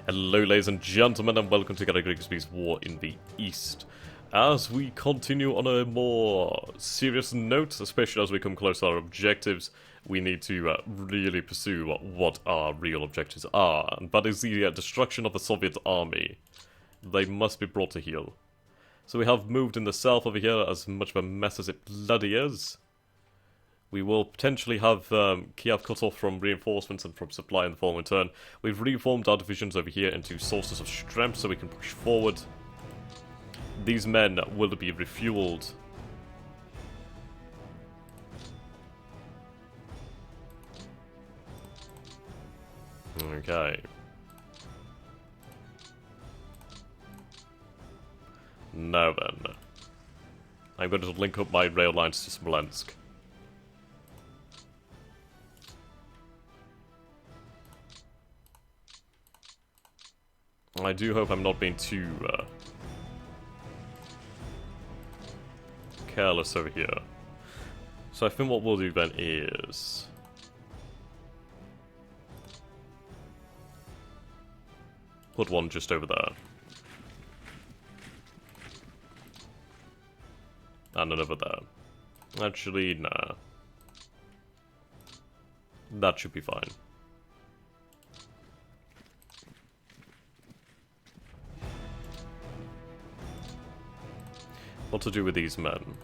Hello ladies and gentlemen, and welcome to Grigsby's War in the East. As we continue on a more serious note, especially as we come close to our objectives, we need to really pursue what our real objectives are, and that is the destruction of the Soviet army. They must be brought to heel. So we have moved in the south over here, as much of a mess as it bloody is. We will potentially have Kiev cut off from reinforcements and from supply in the following turn. We've reformed our divisions over here into sources of strength so we can push forward. These men will be refueled. Okay. Now then. I'm going to link up my rail lines to Smolensk. I do hope I'm not being too careless over here. So I think what we'll do then is put one just over there. And another there. Actually, nah. That should be fine. What to do with these men?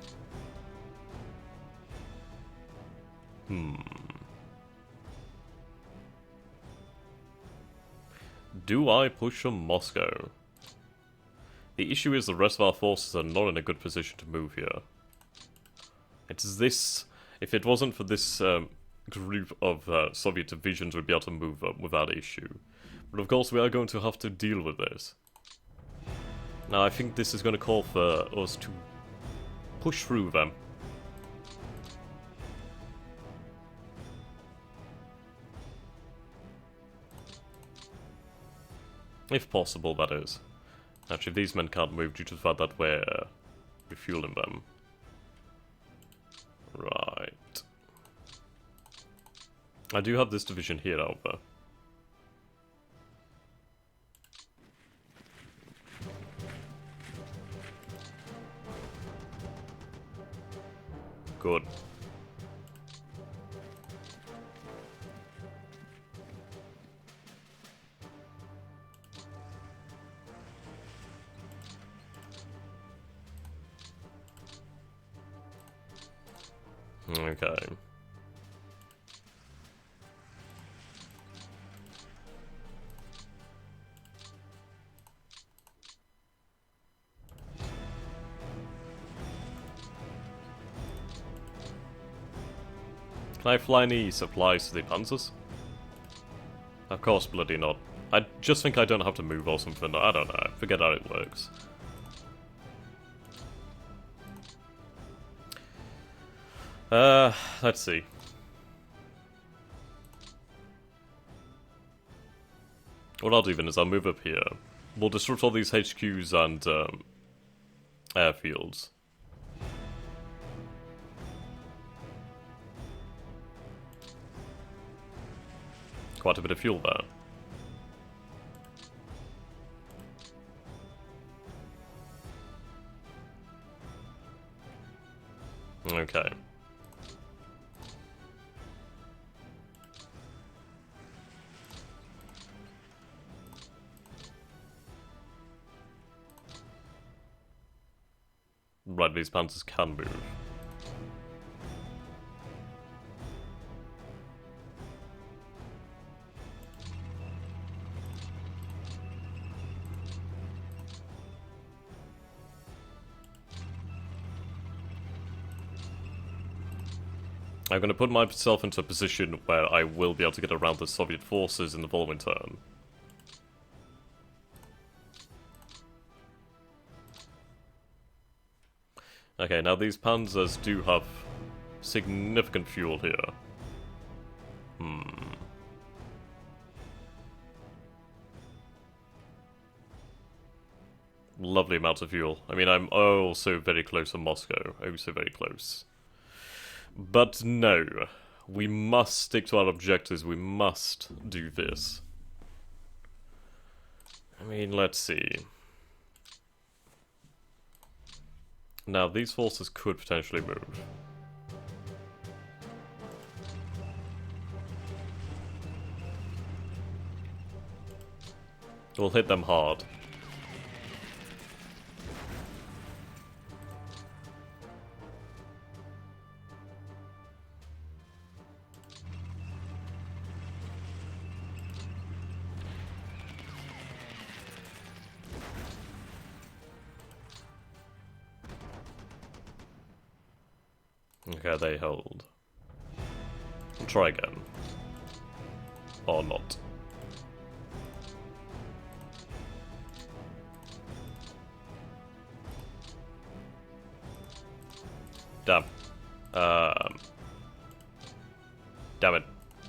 Do I push on Moscow? The issue is the rest of our forces are not in a good position to move here. It's this... If it wasn't for this group of Soviet divisions, we'd be able to move without issue. But of course we are going to have to deal with this. Now I think this is going to call for us to push through them. If possible, that is. Actually, if these men can't move due to the fact that we're refueling them. Right. I do have this division here, however. Good. Okay. Can I fly any supplies to the Panzers? Of course, bloody not. I just think I don't have to move or something. I don't know. I forget how it works. Let's see. What I'll do then is I'll move up here. We'll disrupt all these HQs and airfields. Quite a bit of fuel there. Okay. Right, these panzers can move. I'm going to put myself into a position where I will be able to get around the Soviet forces in the following turn. Okay, now these panzers do have significant fuel here. Lovely amounts of fuel. I mean, I'm oh so very close to Moscow. Oh, so very close. But no, we must stick to our objectives. We must do this. I mean, let's see. Now, these forces could potentially move. We'll hit them hard. Okay, they hold. We'll try again. Or not. Damn. Damn it.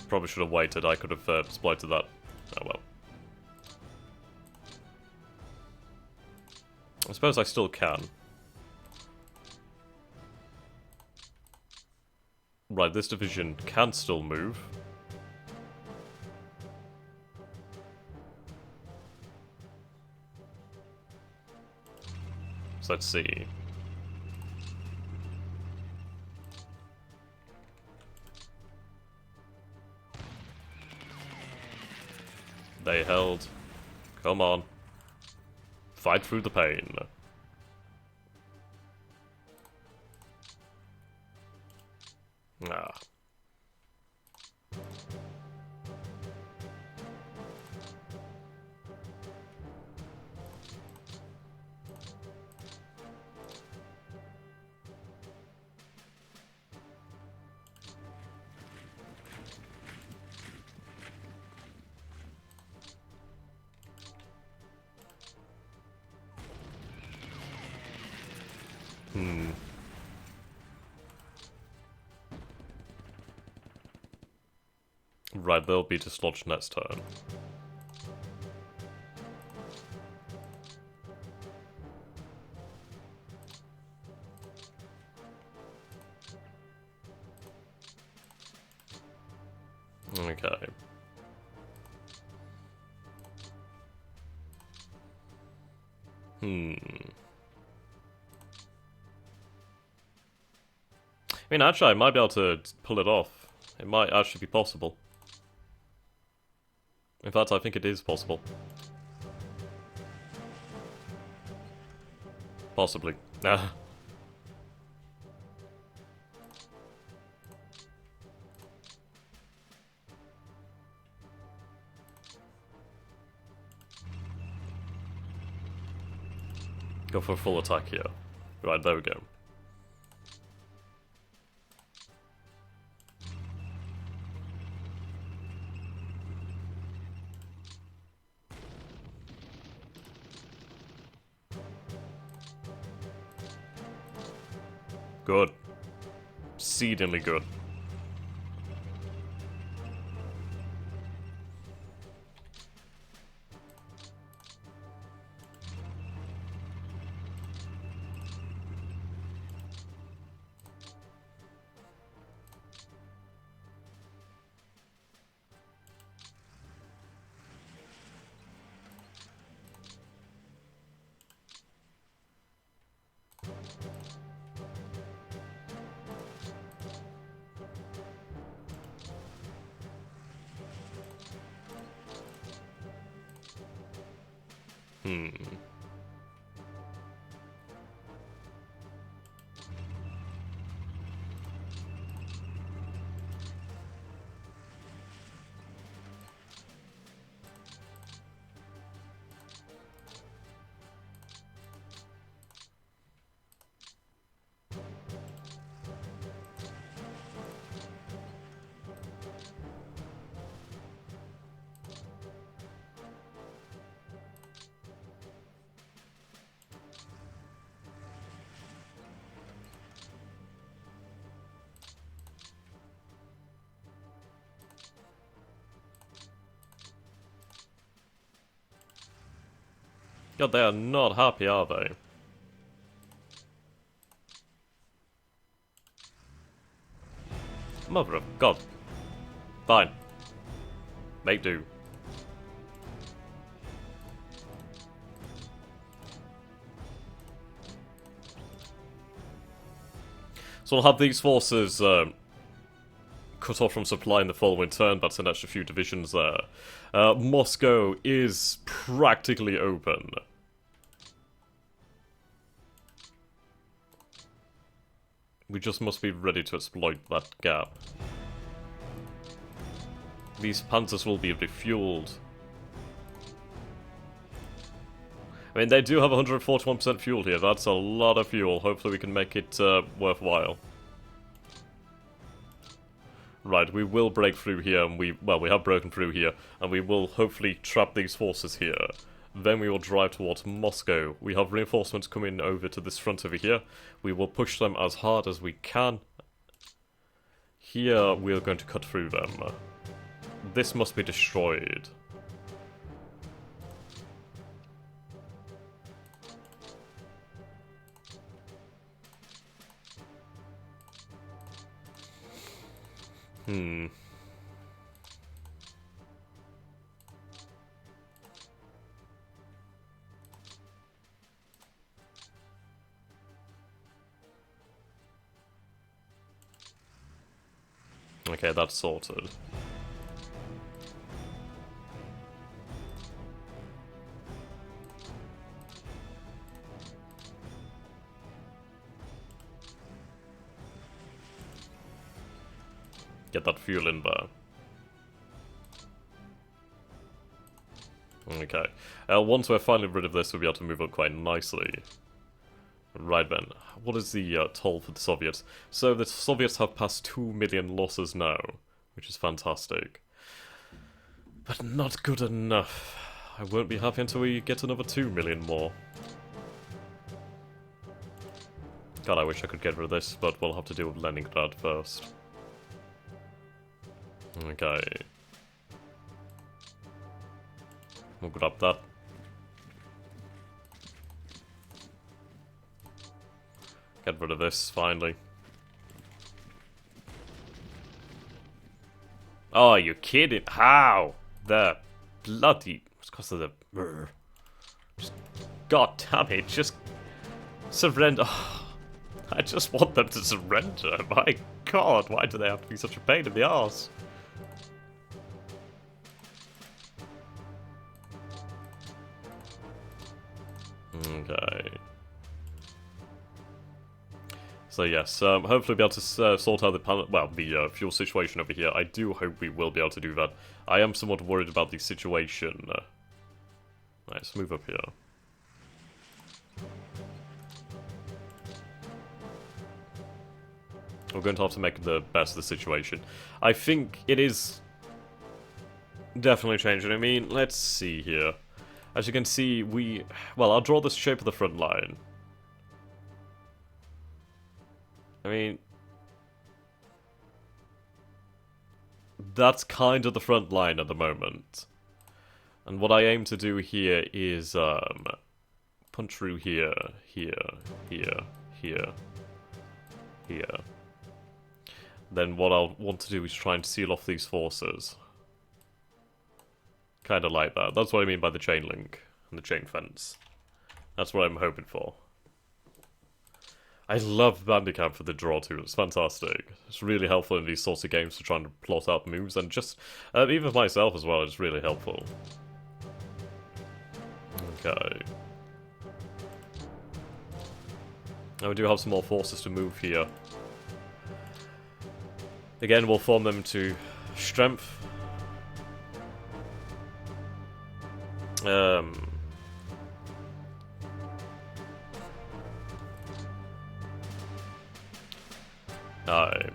Probably should have waited. I could have exploited that. Oh well. I suppose I still can. Right, this division can still move. So let's see. They held. Come on. Fight through the pain. Ah. Right, they'll be dislodged next turn. Okay. I mean, actually, I might be able to pull it off. It might actually be possible. In fact, I think it is possible. Possibly. Ah. Go for a full attack here. Right, there we go. Good. Exceedingly good. God, they are not happy, are they? Mother of God. Fine. Make do. So we'll have these forces cut off from supply in the following turn. That's an extra few divisions there. Moscow is practically open. We just must be ready to exploit that gap. These panzers will be refueled. I mean, they do have 141% fuel here. That's a lot of fuel. Hopefully we can make it worthwhile. Right, we will break through here, and we have broken through here, and we will hopefully trap these forces here. Then we will drive towards Moscow. We have reinforcements coming over to this front over here. We will push them as hard as we can. Here, we are going to cut through them. This must be destroyed. Okay, that's sorted. Get that fuel in there. Okay. Once we're finally rid of this, we'll be able to move up quite nicely. Right then, what is the toll for the Soviets? So the Soviets have passed 2 million losses now, which is fantastic. But not good enough. I won't be happy until we get another 2 million more. God, I wish I could get rid of this, but we'll have to deal with Leningrad first. Okay. We'll grab that. Get rid of this, finally. Oh, are you kidding? How? The bloody... It's because of the... Just, God damn it, just... Surrender. Oh, I just want them to surrender. My God, why do they have to be such a pain in the arse? Okay. So yes, hopefully be able to sort out the fuel situation over here. I do hope we will be able to do that. I am somewhat worried about the situation. Let's move up here. We're going to have to make the best of the situation. I think it is definitely changing. I mean, let's see here. As you can see, I'll draw the shape of the front line. I mean, that's kind of the front line at the moment. And what I aim to do here is punch through here, here, here, here, here. Then what I'll want to do is try and seal off these forces. Kind of like that. That's what I mean by the chain link and the chain fence. That's what I'm hoping for. I love Bandicam for the draw too, it's fantastic. It's really helpful in these sorts of games for trying to plot out moves, and just, even for myself as well, it's really helpful. Okay. Now we do have some more forces to move here. Again, we'll form them to strength. Aye.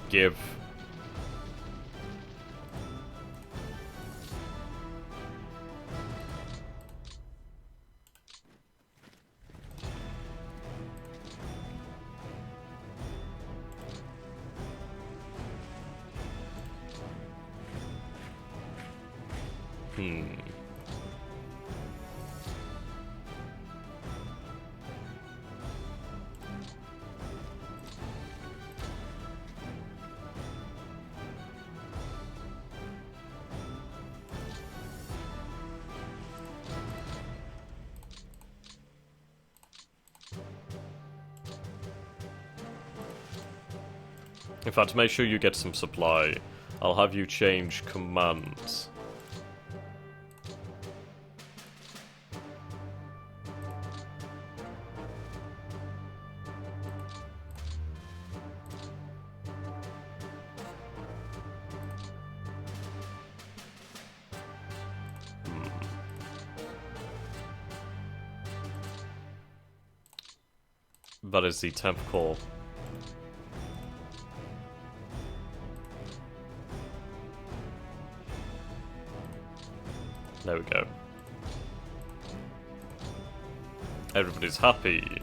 Give. Hmm. In fact, make sure you get some supply. I'll have you change commands. That is the 10th call. There we go. Everybody's happy.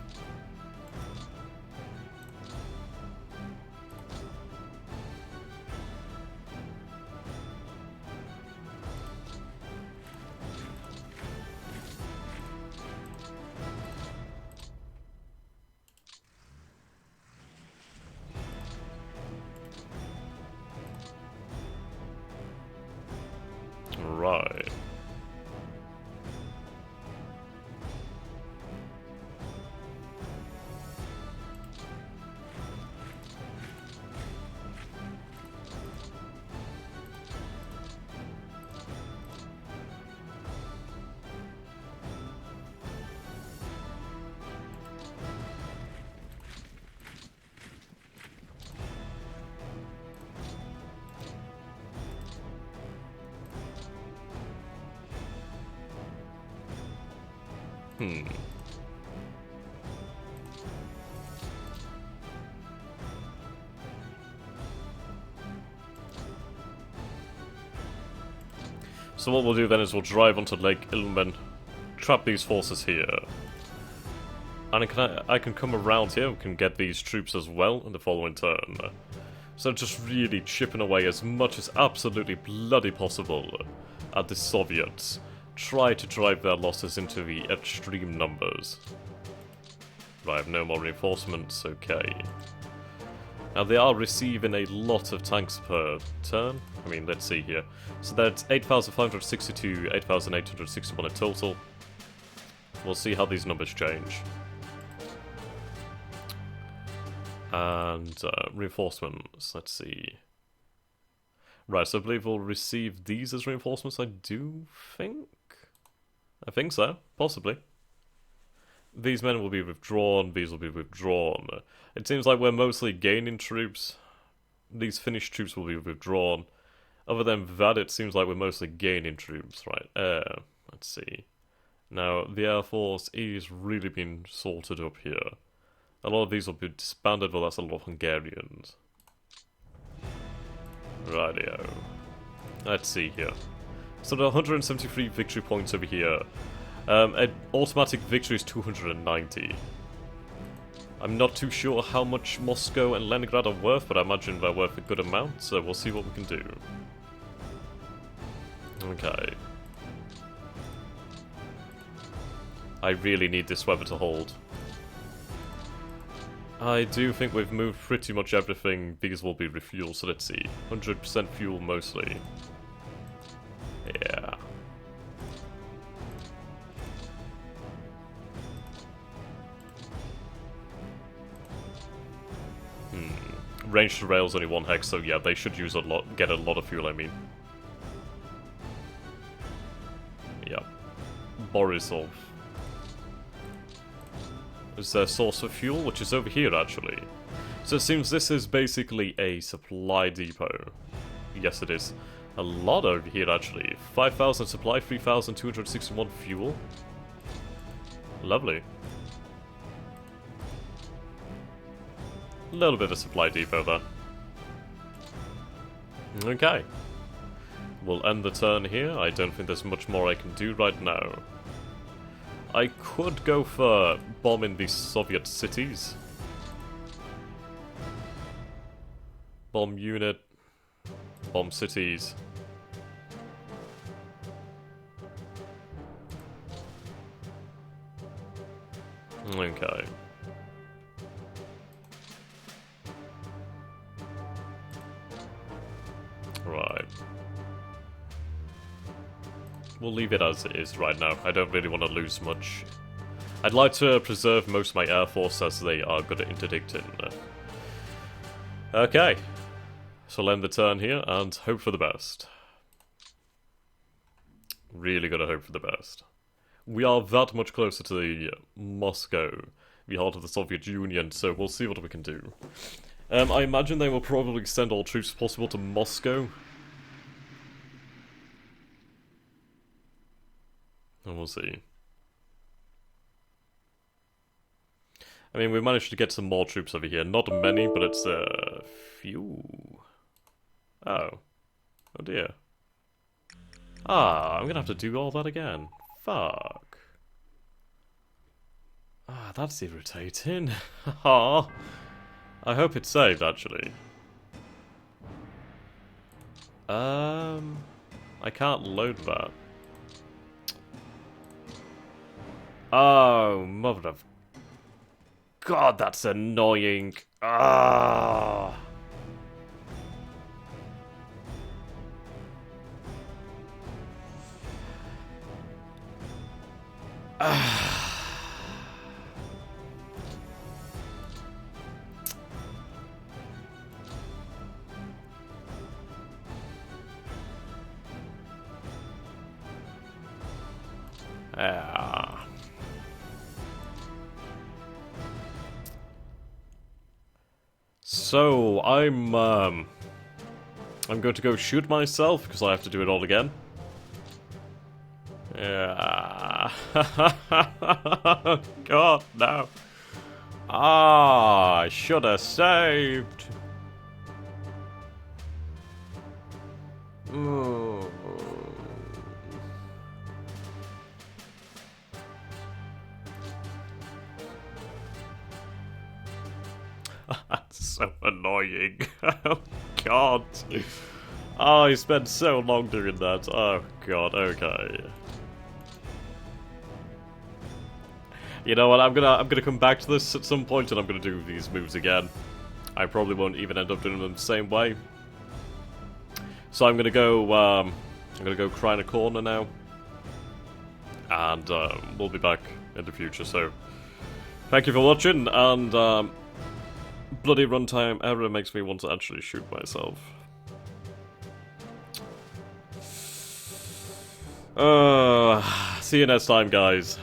Right. So what we'll do then is we'll drive onto Lake Ilmen, trap these forces here. And I can come around here, we can get these troops as well in the following turn. So just really chipping away as much as absolutely bloody possible at the Soviets. Try to drive their losses into the extreme numbers. Right, I have no more reinforcements, okay. Now they are receiving a lot of tanks per turn. I mean, let's see here. So that's 8,562, 8,861 in total. We'll see how these numbers change. And reinforcements, let's see. Right, so I believe we'll receive these as reinforcements, I do think? I think so, possibly. These men will be withdrawn, these will be withdrawn. It seems like we're mostly gaining troops. These Finnish troops will be withdrawn. Other than that, it seems like we're mostly gaining troops, right? Let's see. Now, the Air Force is really being sorted up here. A lot of these will be disbanded, but that's a lot of Hungarians. Rightio. Let's see here. So there are 173 victory points over here. Automatic victory is 290. I'm not too sure how much Moscow and Leningrad are worth, but I imagine they're worth a good amount, so we'll see what we can do. Okay. I really need this weather to hold. I do think we've moved pretty much everything. These will be refueled, so let's see. 100% fuel mostly. Yeah. Range to rail's only 1 hex, so yeah, they should use get a lot of fuel, I mean. Yeah. Borisov is their source of fuel, which is over here, actually. So it seems this is basically a supply depot. Yes, it is. A lot over here, actually. 5,000 supply, 3,261 fuel. Lovely. A little bit of a supply depot there. Okay. We'll end the turn here. I don't think there's much more I can do right now. I could go for bombing these Soviet cities. Bomb unit. Bomb cities. Okay. Right. We'll leave it as it is right now. I don't really want to lose much. I'd like to preserve most of my air force as they are good at interdicting. Okay. So I'll end the turn here and hope for the best. Really gotta hope for the best. We are that much closer to the Moscow, the heart of the Soviet Union, so we'll see what we can do. I imagine they will probably send all troops possible to Moscow. And we'll see. I mean, we managed to get some more troops over here. Not many, but it's a few. Oh. Oh dear. Ah, I'm gonna have to do all that again. Fuck. Ah, that's irritating. Haha. I hope it's saved, actually. I can't load that. Oh, mother of God, that's annoying. Ah. Ah. So, I'm going to go shoot myself, because I have to do it all again. Yeah. God, no. Ah, I should have saved. Ooh. That's so annoying. Oh, God. Oh, I spent so long doing that. Oh, God, okay. You know what, I'm gonna come back to this at some point and I'm gonna do these moves again. I probably won't even end up doing them the same way. So I'm gonna go cry in a corner now. And we'll be back in the future, so thank you for watching, and bloody runtime error makes me want to actually shoot myself. See you next time, guys.